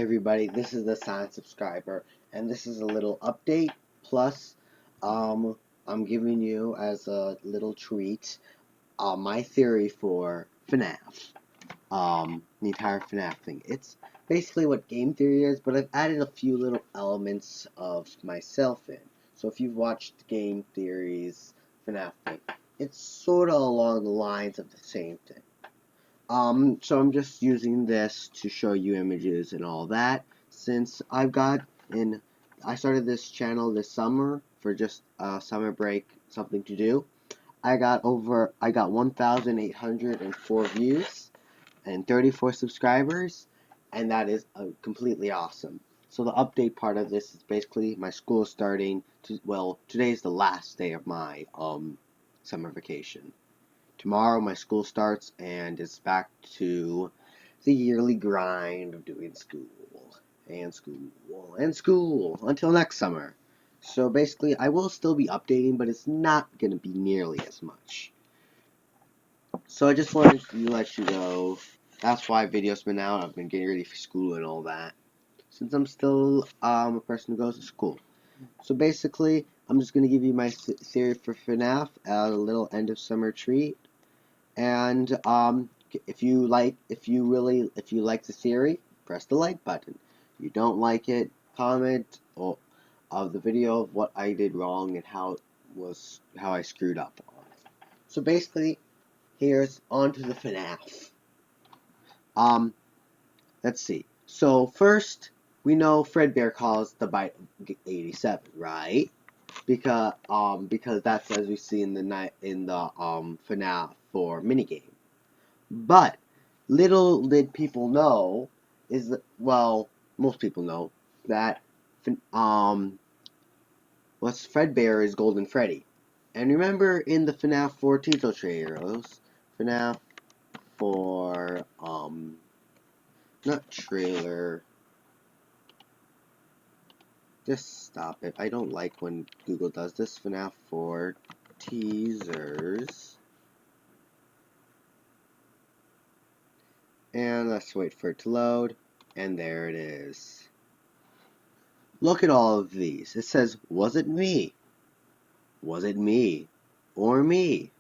everybody, this is the silent subscriber, and this is a little update, plus, I'm giving you as a little treat, my theory for Fnaf, the entire Fnaf thing. It's basically what game theory is, but I've added a few little elements of myself in. So if you've watched game theories, Fnaf thing, it's sort of along the lines of the same thing. So I'm just using this to show you images and all that, since I started this channel this summer for just summer break, something to do. I got 1,804 views and 34 subscribers, and that is completely awesome. So the update part of this is basically my school starting today's the last day of my summer vacation. Tomorrow my school starts and it's back to the yearly grind of doing school and school and school until next summer. So basically I will still be updating, but it's not going to be nearly as much. So I just wanted to let you know that's why videos been out. I've been getting ready for school and all that, since I'm still a person who goes to school. So basically I'm just going to give you my theory for FNAF as a little end of summer treat. And if you like the theory, press the like button. If you don't like it, comment of the video of what I did wrong and how I screwed up on it. So basically, here's on to the FNAF. Let's see. So first, we know Fredbear caused the bite of 87, right? Because that's as we see in the FNAF 4 minigame. But little did people know is that, well, most people know that what's Fredbear is Golden Freddy. And remember in the FNAF 4 teaser trailers, FNAF 4 not trailer. Just stop it. I don't like when Google does this. FNAF 4 teasers. And let's wait for it to load. And there it is. Look at all of these. It says, was it me? Was it me? Or me?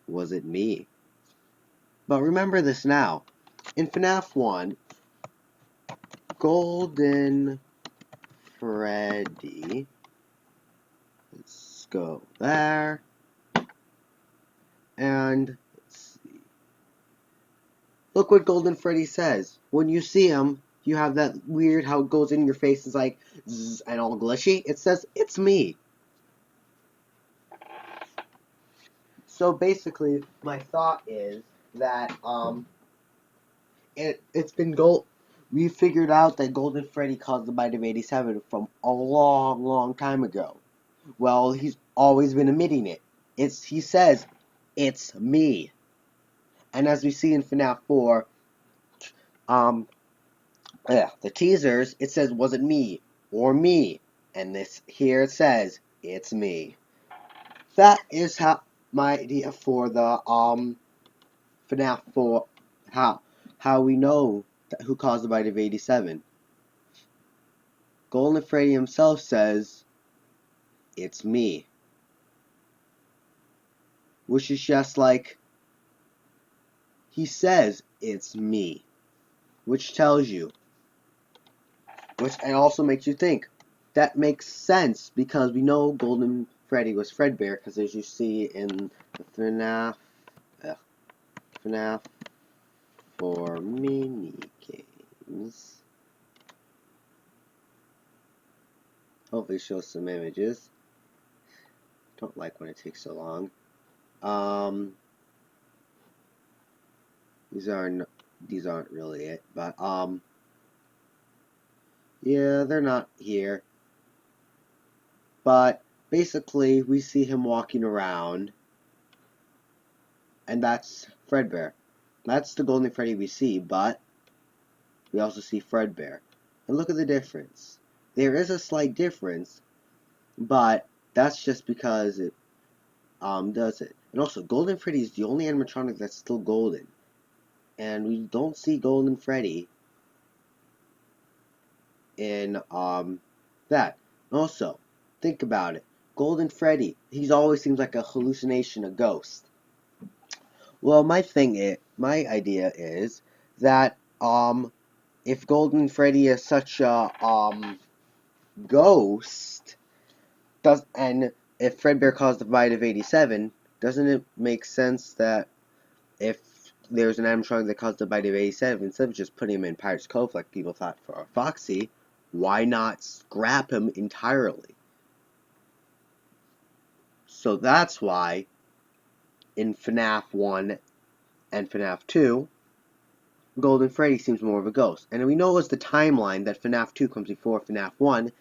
Was it me? But remember this now. In FNAF 1, Golden Freddy. Let's go there. And let's see. Look what Golden Freddy says. When you see him, you have that weird how it goes in your face. It's like zzz, and all glitchy. It says, it's me. So basically, my thought is that it's been we figured out that Golden Freddy caused the bite of 87 from a long time ago. Well, he's always been admitting it. He says, it's me. And as we see in FNAF 4, the teasers, it says, was it me or me? And this here it says, it's me. That is my idea for the FNAF 4, how we know who caused the bite of 87. Golden Freddy himself says, it's me. Which is just like, he says, it's me. Which tells you, and also makes you think. That makes sense, because we know Golden Freddy was Fredbear, because as you see in the FNAF 4 minigames, hopefully show some images. Don't like when it takes so long. These aren't really it, but yeah, they're not here. But basically, we see him walking around, and that's Fredbear. That's the Golden Freddy we see, but we also see Fredbear. And look at the difference. There is a slight difference, but that's just because it does it. And also, Golden Freddy is the only animatronic that's still golden. And we don't see Golden Freddy in that. Also, think about it. Golden Freddy, he's always seems like a hallucination, a ghost. Well, my idea is that if Golden Freddy is such a ghost, and if Fredbear caused the Bite of 87, doesn't it make sense that if there's an animatronic that caused the Bite of 87, instead of just putting him in Pirate's Cove like people thought for Foxy, why not scrap him entirely? So that's why in FNAF 1 and FNAF 2, Golden Freddy seems more of a ghost. And we know it was the timeline that FNAF 2 comes before FNAF 1.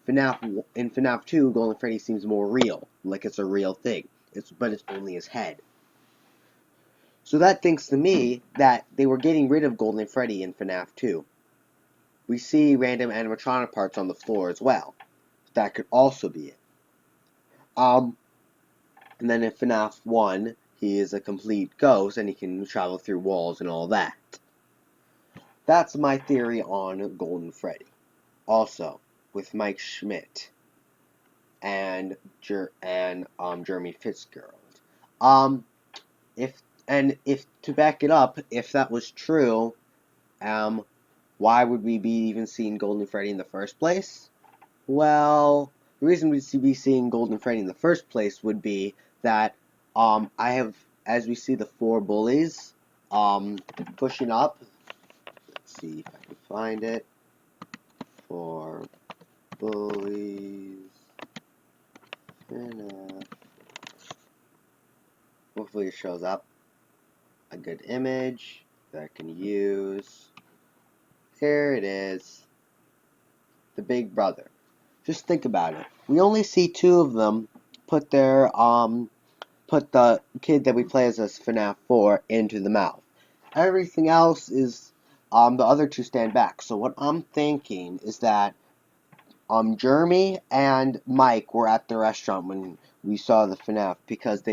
In FNAF 2, Golden Freddy seems more real, like it's a real thing. But it's only his head. So that thinks to me that they were getting rid of Golden Freddy in FNAF 2. We see random animatronic parts on the floor as well. That could also be it. And then in FNAF 1, he is a complete ghost and he can travel through walls and all that. That's my theory on Golden Freddy. Also, with Mike Schmidt and Jeremy Fitzgerald. If to back it up, if that was true, why would we be even seeing Golden Freddy in the first place? Well, the reason we'd be seeing Golden Freddy in the first place would be that as we see the 4 bullies pushing up. Let's see if I can find it. 4 bullies. Hopefully it shows up a good image that I can use. Here it is. The Big Brother. Just think about it. We only see 2 of them put the kid that we play as FNAF 4 into the mouth. Everything else is the other 2 stand back. So what I'm thinking is that Jeremy and Mike were at the restaurant when we saw the FNAF because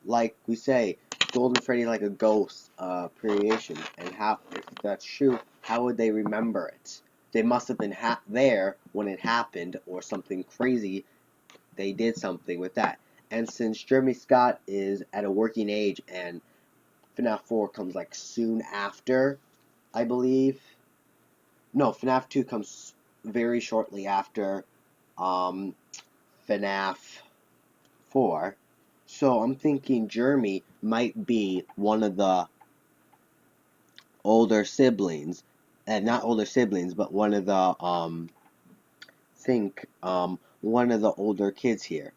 like we say, Golden Freddy like a ghost creation, and if that's true, how would they remember it? They must have been there when it happened, or something crazy. They did something with that. And since Jeremy Scott is at a working age and FNAF 4 comes like soon after, I believe. No, FNAF 2 comes very shortly after FNAF 4. So I'm thinking Jeremy might be one of the older siblings. Not older siblings, but one of the one of the older kids here.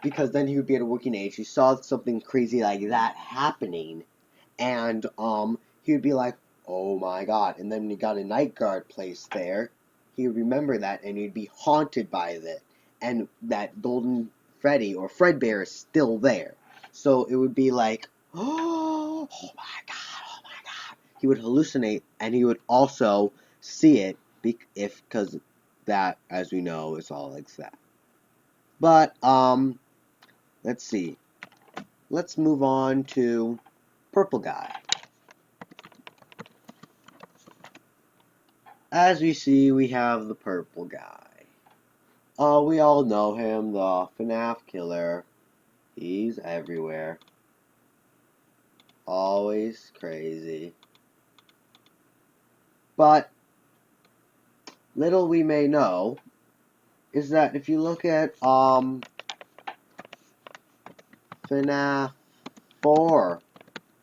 Because then he would be at a working age. He saw something crazy like that happening, and he would be like, "Oh my god!" And then when he got a night guard placed there, he would remember that, and he'd be haunted by it, and that Golden Freddy or Fredbear is still there. So it would be like, "Oh my god! Oh my god!" He would hallucinate, and he would also see it because that, as we know, is all like that. But, let's see. Let's move on to Purple Guy. As we see, we have the Purple Guy. We all know him, the FNAF killer. He's everywhere. Always crazy. But, little we may know is that if you look at, FNAF 4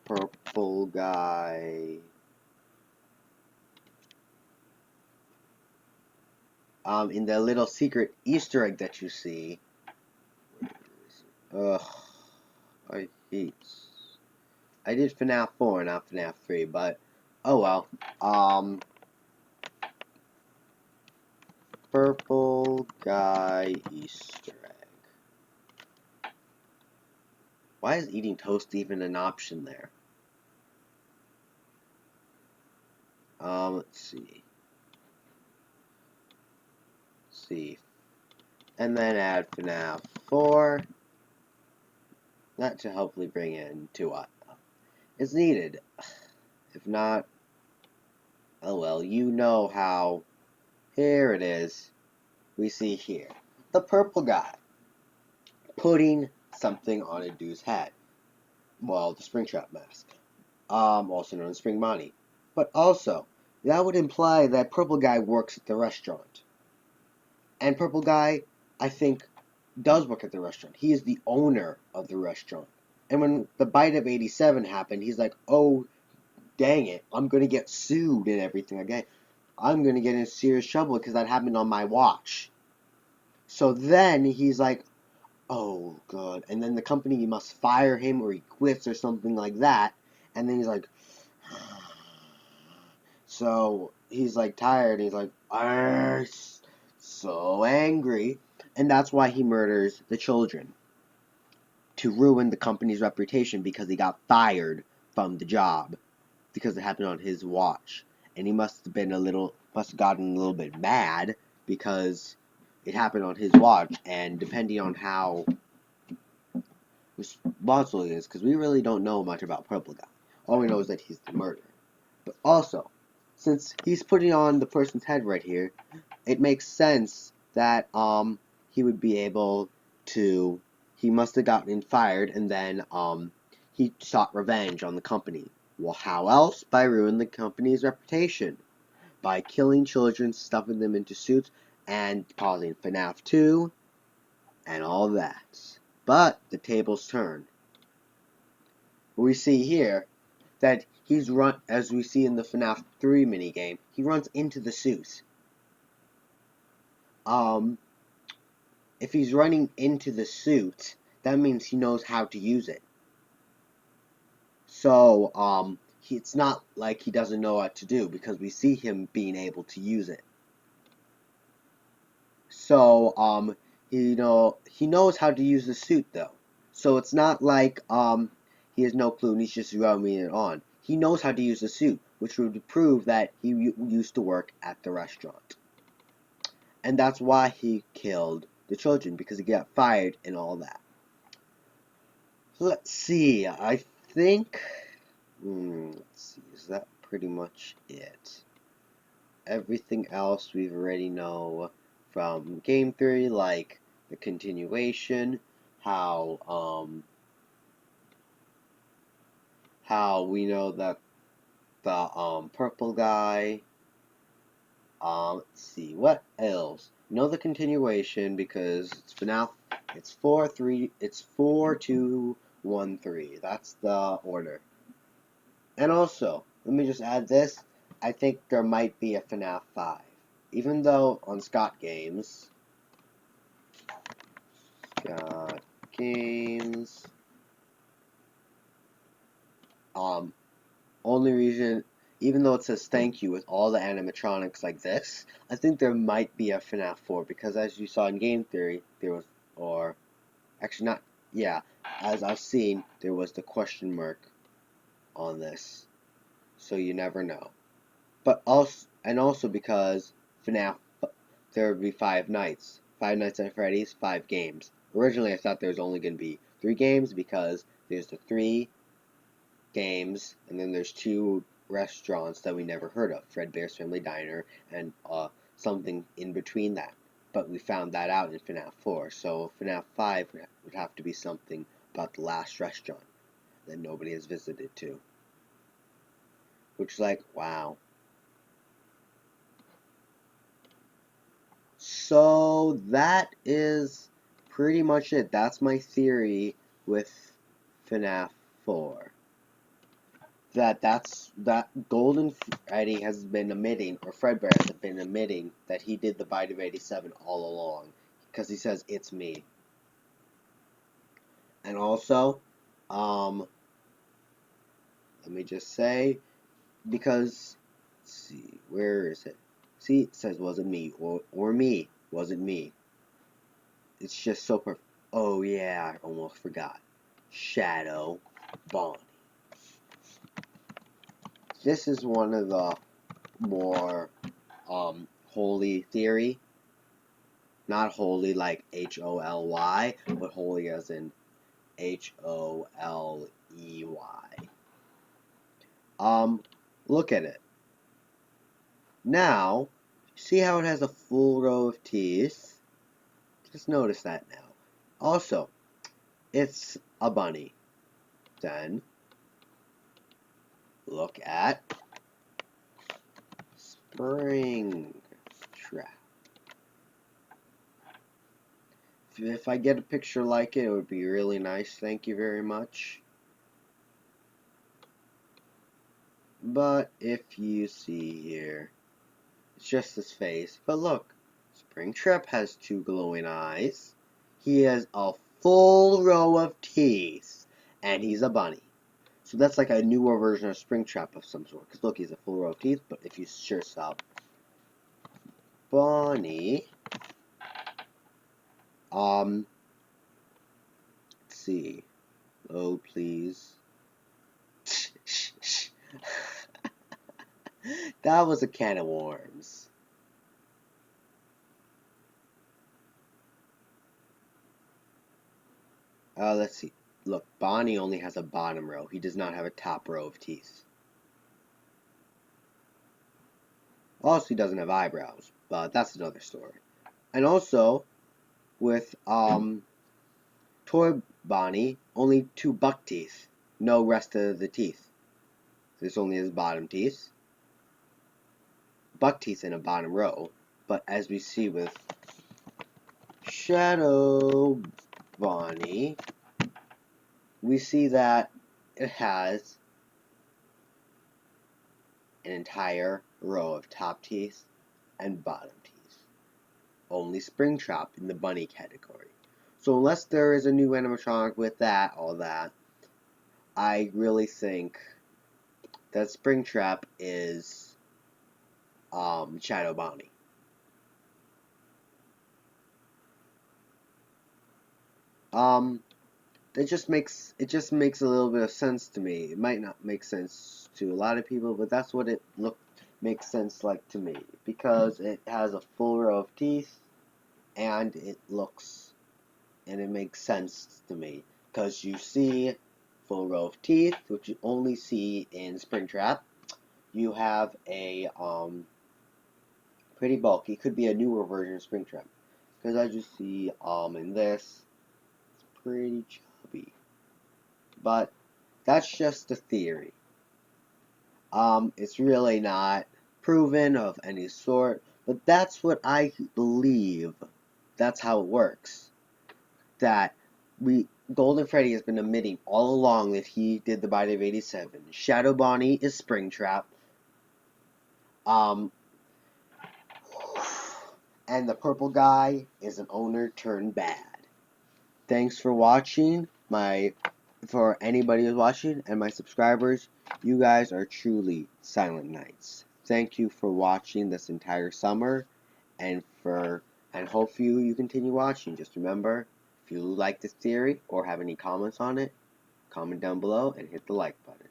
Purple Guy, in the little secret Easter egg that you see, ugh, I did FNAF 4, not FNAF 3, but, oh well, Purple Guy Easter egg. Why is eating toast even an option there? Let's see. And then add FNAF 4. That to hopefully bring in to what is needed. If not, Oh well, you know how. Here it is. We see here. The purple guy putting something on a dude's head. Well, the Springtrap mask. Also known as Spring Money. But also, that would imply that purple guy works at the restaurant. And purple guy, I think, does work at the restaurant. He is the owner of the restaurant. And when the bite of 87 happened, he's like, oh, dang it, I'm going to get sued and everything again. I'm going to get in serious trouble because that happened on my watch. So then he's like, oh, good. And then the company must fire him or he quits or something like that. And then he's like, so he's like tired. He's like, so angry. And that's why he murders the children. To ruin the company's reputation because he got fired from the job. Because it happened on his watch. And he must have gotten a little bit mad because it happened on his watch. And depending on how responsible he is, because we really don't know much about Purple Guy. All we know is that he's the murderer. But also, since he's putting on the person's head right here, it makes sense that he would be able to. He must have gotten fired, and then he sought revenge on the company. Well, how else? By ruining the company's reputation, by killing children, stuffing them into suits, and causing Fnaf 2, and all that. But the tables turn. We see here that as we see in the Fnaf 3 minigame, he runs into the suit. If he's running into the suit, that means he knows how to use it. So, it's not like he doesn't know what to do, because we see him being able to use it. So, he knows how to use the suit, though. So it's not like, he has no clue and he's just rubbing it on. He knows how to use the suit, which would prove that he used to work at the restaurant. And that's why he killed the children, because he got fired and all that. Let's see, I think, let's see, is that pretty much it? Everything else we already know from game theory, like the continuation, how we know that the purple guy, let's see, what else? Know the continuation because it's FNAF. It's 4, 2, 1, 3. That's the order. And also, let me just add this. I think there might be a FNAF 5. Even though on Scott Games, only reason, even though it says thank you with all the animatronics like this, I think there might be a FNAF 4 because as you saw in game theory, there was, or actually not, yeah, as I've seen, there was the question mark on this, so you never know. But also because FNAF, there would be 5 nights, 5 Nights at Freddy's, 5 games. Originally, I thought there was only going to be 3 games because there's the 3 games, and then there's 2 restaurants that we never heard of, Fredbear's Family Diner, and something in between that. But we found that out in FNAF 4, so FNAF 5 would have to be something about the last restaurant that nobody has visited to. Which is like, wow. So that is pretty much it. That's my theory with FNAF 4. That Golden Freddy has been admitting, or Fredbear has been admitting that he did the bite of 87 all along, because he says it's me. And also, let me just say, because let's see, where is it? See, it says wasn't me or me, wasn't me. It's just so perfect. Oh yeah, I almost forgot. Shadow Bonnie. This is one of the more holy theory. Not holy like Holy, but holy as in Holey. Look at it. Now, see how it has a full row of teeth? Just notice that now. Also, it's a bunny. Then, look at Springtrap. If I get a picture like it, it would be really nice. Thank you very much. But if you see here, it's just his face. But look, Springtrap has two glowing eyes. He has a full row of teeth. And he's a bunny. So that's like a newer version of Springtrap of some sort. Because look, he's a full row of teeth. But if you search up bunny, let's see. Oh, please. That was a can of worms. Let's see. Look, Bonnie only has a bottom row. He does not have a top row of teeth. Also, he doesn't have eyebrows, but that's another story. And also, with Toy Bonnie, only two buck teeth. No rest of the teeth. This only his bottom teeth. Buck teeth in a bottom row. But as we see with Shadow Bonnie, we see that it has an entire row of top teeth and bottom teeth. Only Springtrap in the bunny category. So unless there is a new animatronic with all that, I really think that Springtrap is Shadow Bonnie. It just makes a little bit of sense to me. It might not make sense to a lot of people, but that's what it makes sense like to me, because it has a full row of teeth and it makes sense to me, because you see full row of teeth, which you only see in Springtrap. You have a pretty bulky, could be a newer version of Springtrap, because as you see in this, it's pretty chubby. But that's just a theory. It's really not proven of any sort, but that's what I believe. That's how it works. That Golden Freddy has been admitting all along that he did the bite of 87. Shadow Bonnie is Springtrap. And the purple guy is an owner turned bad. Thanks for watching. For anybody who's watching and my subscribers, you guys are truly Silent Knights. Thank you for watching this entire summer, and hopefully you continue watching. Just remember, if you like this theory or have any comments on it, comment down below and hit the like button.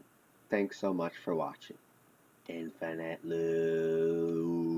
Thanks so much for watching. Infinite loop.